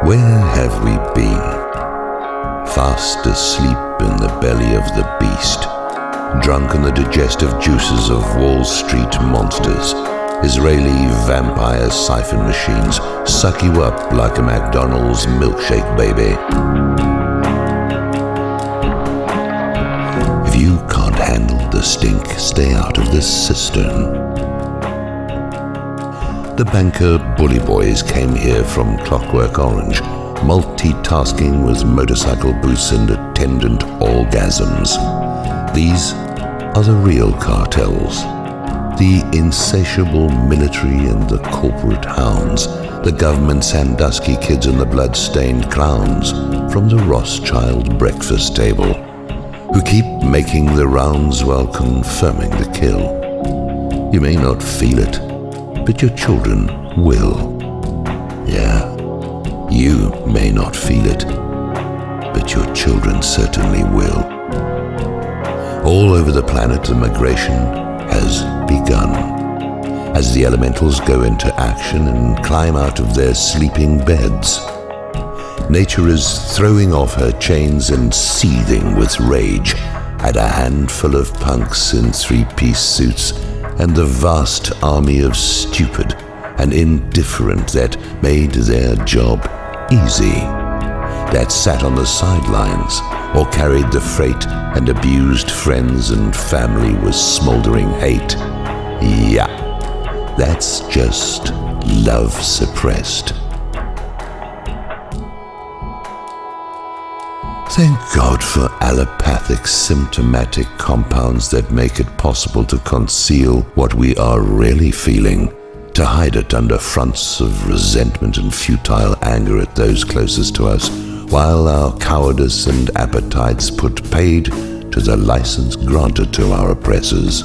Where have we been? Fast asleep in the belly of the beast, drunk on the digestive juices of Wall Street monsters. Israeli vampire siphon machines suck you up like a McDonald's milkshake baby. If you can't handle the stink, stay out of this cistern. The banker bully boys came here from Clockwork Orange, multitasking with motorcycle booths and attendant orgasms. These are the real cartels. The insatiable military and the corporate hounds, the government Sandusky kids and the blood-stained clowns from the Rothschild breakfast table, who keep making the rounds while confirming the kill. You may not feel it, but your children will. Yeah, you may not feel it, but your children certainly will. All over the planet, the migration has begun, as the elementals go into action and climb out of their sleeping beds. Nature is throwing off her chains and seething with rage at a handful of punks in three-piece suits and the vast army of stupid and indifferent that made their job easy, that sat on the sidelines or carried the freight and abused friends and family with smoldering hate. Yeah, that's just love suppressed. Thank God for allopathic symptomatic compounds that make it possible to conceal what we are really feeling, to hide it under fronts of resentment and futile anger at those closest to us, while our cowardice and appetites put paid to the license granted to our oppressors.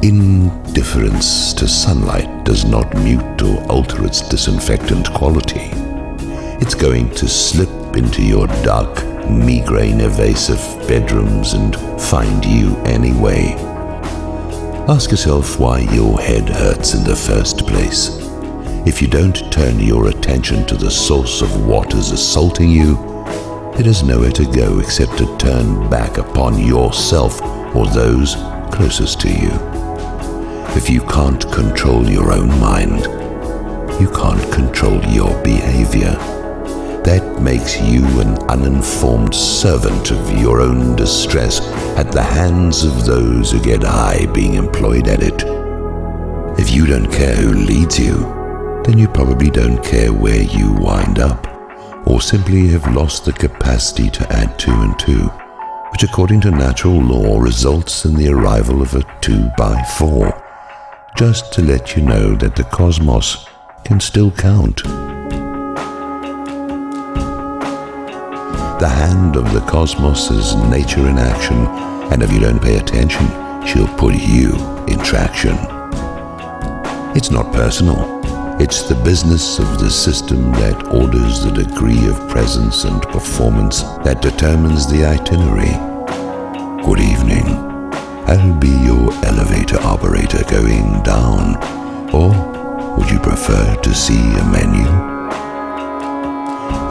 Indifference to sunlight does not mute or alter its disinfectant quality. It's going to slip into your dark, migraine-evasive bedrooms and find you anyway. Ask yourself why your head hurts in the first place. If you don't turn your attention to the source of what is assaulting you, it has nowhere to go except to turn back upon yourself or those closest to you. If you can't control your own mind, you can't control your behavior. That makes you an uninformed servant of your own distress at the hands of those who get high being employed at it. If you don't care who leads you, then you probably don't care where you wind up, or simply have lost the capacity to add 2 and 2, which according to natural law results in the arrival of a 2x4, just to let you know that the cosmos can still count. The hand of the cosmos is nature in action, and if you don't pay attention, she'll put you in traction. It's not personal. It's the business of the system that orders the degree of presence and performance that determines the itinerary. Good evening. I'll be your elevator operator going down. Or would you prefer to see a menu?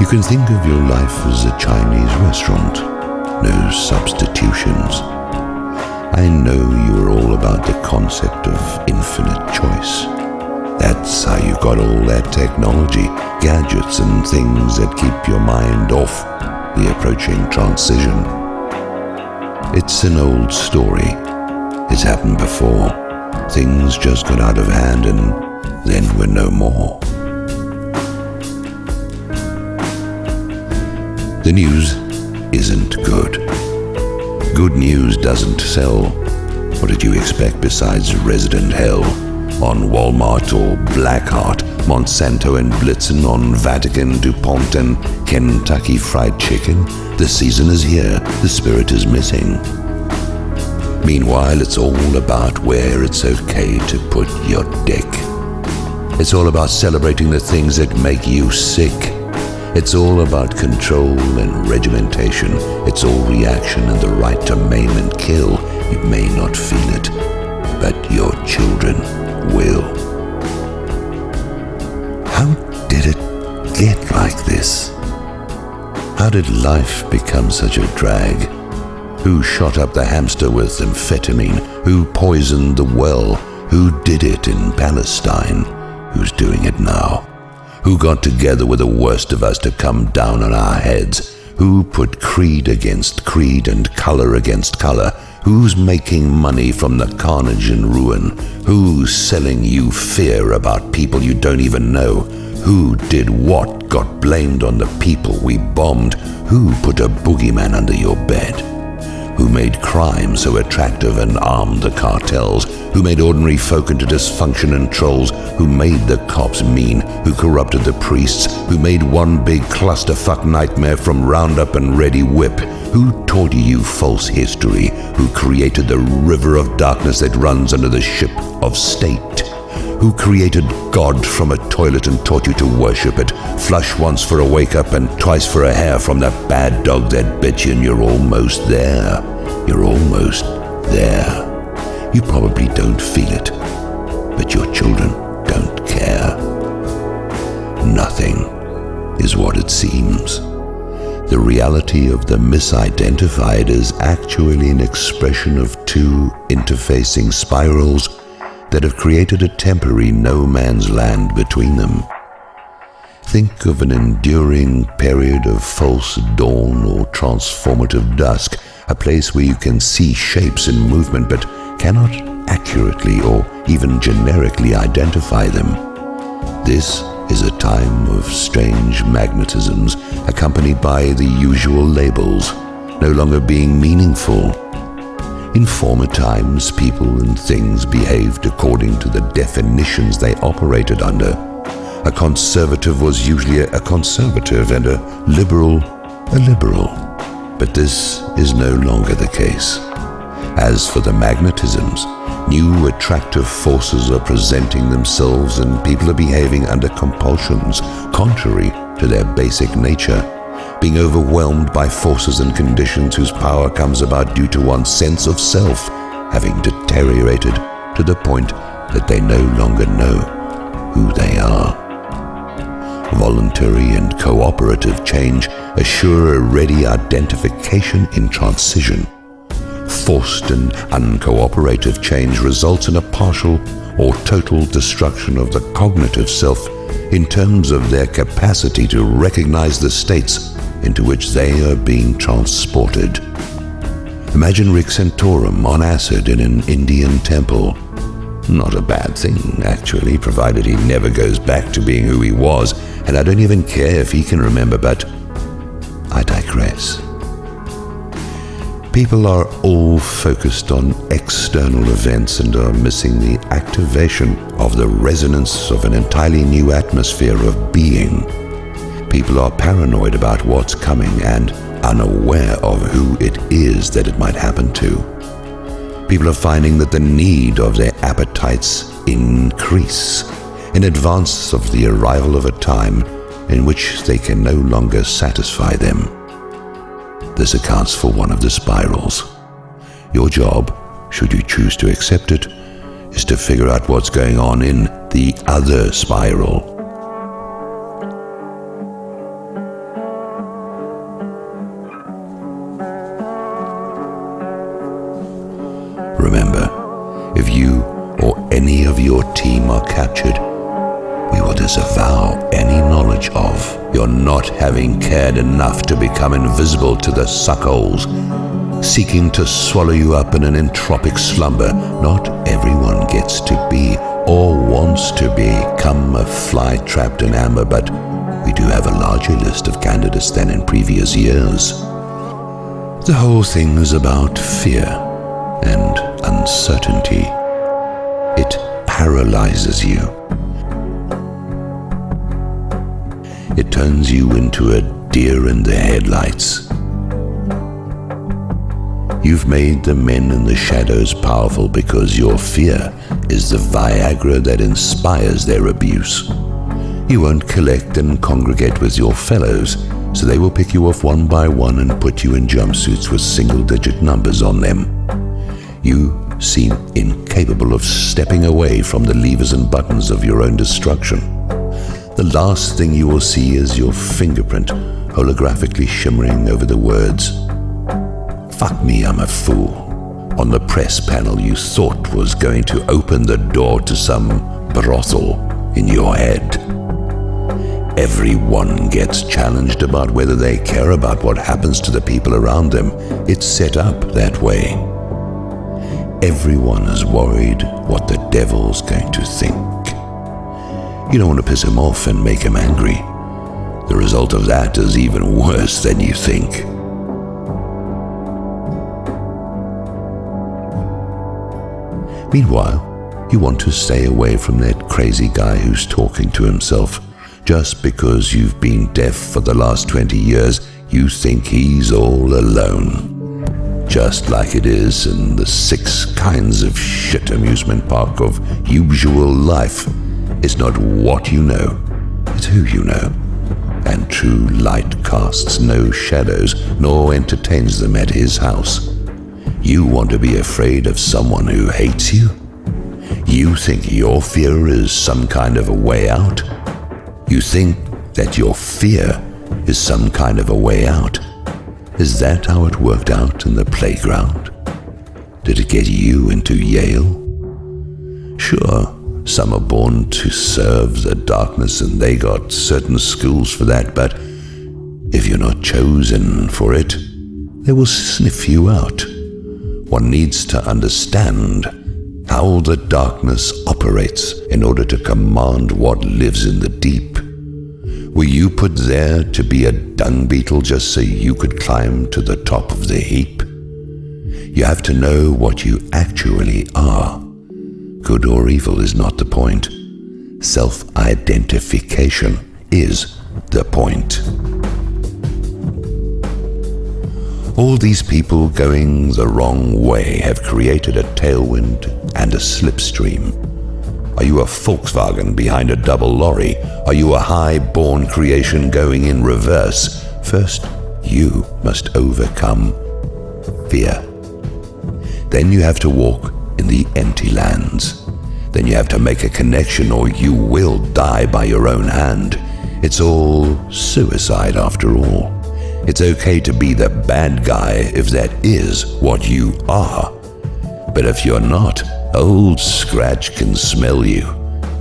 You can think of your life as a Chinese restaurant. No substitutions. I know you're all about the concept of infinite choice. That's how you got all that technology, gadgets and things that keep your mind off the approaching transition. It's an old story. It's happened before. Things just got out of hand and then were no more. The news isn't good. Good news doesn't sell. What did you expect besides resident hell? On Wal-mart or Blackheart, Monsanto and Blitzen, on Vatican, DuPont and Kentucky Fried Chicken. The season is here, the spirit is missing. Meanwhile, it's all about where it's okay to put your dick. It's all about celebrating the things that make you sick. It's all about control and regimentation. It's all reaction and the right to maim and kill. You may not feel it, but your children will. How did it get like this? How did life become such a drag? Who shot up the hamster with amphetamine? Who poisoned the well? Who did it in Palestine? Who's doing it now? Who got together with the worst of us to come down on our heads? Who put creed against creed and color against color? Who's making money from the carnage and ruin? Who's selling you fear about people you don't even know? Who did what got blamed on the people we bombed? Who put a boogeyman under your bed? Who made crime so attractive and armed the cartels? Who made ordinary folk into dysfunction and trolls? Who made the cops mean? Who corrupted the priests? Who made one big clusterfuck nightmare from Roundup and Ready Whip? Who taught you false history? Who created the river of darkness that runs under the ship of state? Who created God from a toilet and taught you to worship it? Flush once for a wake-up and twice for a hair from that bad dog that bit you, and you're almost there. You're almost there. You probably don't feel it, but your children don't care. Nothing is what it seems. The reality of the misidentified is actually an expression of two interfacing spirals that have created a temporary no man's land between them. Think of an enduring period of false dawn or transformative dusk, a place where you can see shapes in movement but cannot accurately or even generically identify them. This is a time of strange magnetisms accompanied by the usual labels, no longer being meaningful. In former times, people and things behaved according to the definitions they operated under. A conservative was usually a conservative and a liberal. But this is no longer the case. As for the magnetisms, new attractive forces are presenting themselves and people are behaving under compulsions contrary to their basic nature, being overwhelmed by forces and conditions whose power comes about due to one's sense of self having deteriorated to the point that they no longer know who they are. Voluntary and cooperative change assure a ready identification in transition. Forced and uncooperative change results in a partial or total destruction of the cognitive self in terms of their capacity to recognize the states into which they are being transported. Imagine Rick Santorum on acid in an Indian temple. Not a bad thing, actually, provided he never goes back to being who he was, and I don't even care if he can remember, but I digress. People are all focused on external events and are missing the activation of the resonance of an entirely new atmosphere of being. People are paranoid about what's coming and unaware of who it is that it might happen to. People are finding that the need of their appetites increase in advance of the arrival of a time in which they can no longer satisfy them. This accounts for one of the spirals. Your job, should you choose to accept it, is to figure out what's going on in the other spiral. Remember, if you or any of your team are captured, we will disavow any knowledge of your not having cared enough to become invisible to the suckholes, seeking to swallow you up in an entropic slumber. Not everyone gets to be or wants to become a fly trapped in amber, but we do have a larger list of candidates than in previous years. The whole thing is about fear and uncertainty. It paralyzes you. It turns you into a deer in the headlights. You've made the men in the shadows powerful because your fear is the Viagra that inspires their abuse. You won't collect and congregate with your fellows, so they will pick you off one by one and put you in jumpsuits with single-digit numbers on them. You seem incapable of stepping away from the levers and buttons of your own destruction. The last thing you will see is your fingerprint holographically shimmering over the words, "Fuck me, I'm a fool," on the press panel you thought was going to open the door to some brothel in your head. Everyone gets challenged about whether they care about what happens to the people around them. It's set up that way. Everyone is worried what the devil's going to think. You don't want to piss him off and make him angry. The result of that is even worse than you think. Meanwhile, you want to stay away from that crazy guy who's talking to himself. Just because you've been deaf for the last 20 years, you think he's all alone. Just like it is in the 6 kinds of shit amusement park of usual life. It's not what you know, it's who you know. And true light casts no shadows, nor entertains them at his house. You want to be afraid of someone who hates you? You think your fear is some kind of a way out? You think that your fear is some kind of a way out? Is that how it worked out in the playground? Did it get you into Yale? Sure, some are born to serve the darkness and they got certain schools for that, but if you're not chosen for it, they will sniff you out. One needs to understand how the darkness operates in order to command what lives in the deep. Were you put there to be a dung beetle just so you could climb to the top of the heap? You have to know what you actually are. Good or evil is not the point. Self-identification is the point. All these people going the wrong way have created a tailwind and a slipstream. Are you a Volkswagen behind a double lorry? Are you a high-born creation going in reverse? First, you must overcome fear. Then you have to walk in the empty lands. Then you have to make a connection or you will die by your own hand. It's all suicide after all. It's okay to be the bad guy if that is what you are. But if you're not, Old Scratch can smell you,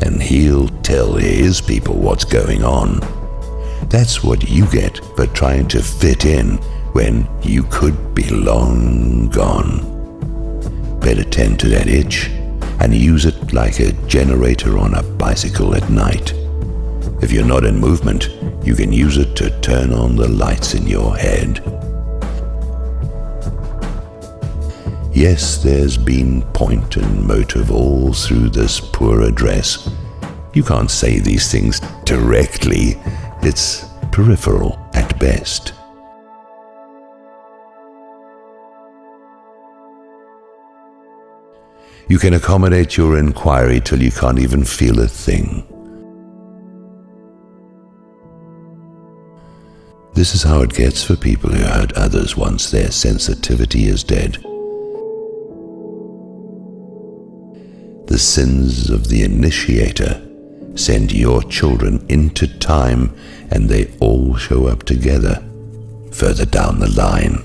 and he'll tell his people what's going on. That's what you get for trying to fit in when you could be long gone. Better tend to that itch and use it like a generator on a bicycle at night. If you're not in movement, you can use it to turn on the lights in your head. Yes, there's been point and motive all through this poor address. You can't say these things directly. It's peripheral at best. You can accommodate your inquiry till you can't even feel a thing. This is how it gets for people who hurt others once their sensitivity is dead. The sins of the initiator send your children into time, and they all show up together further down the line.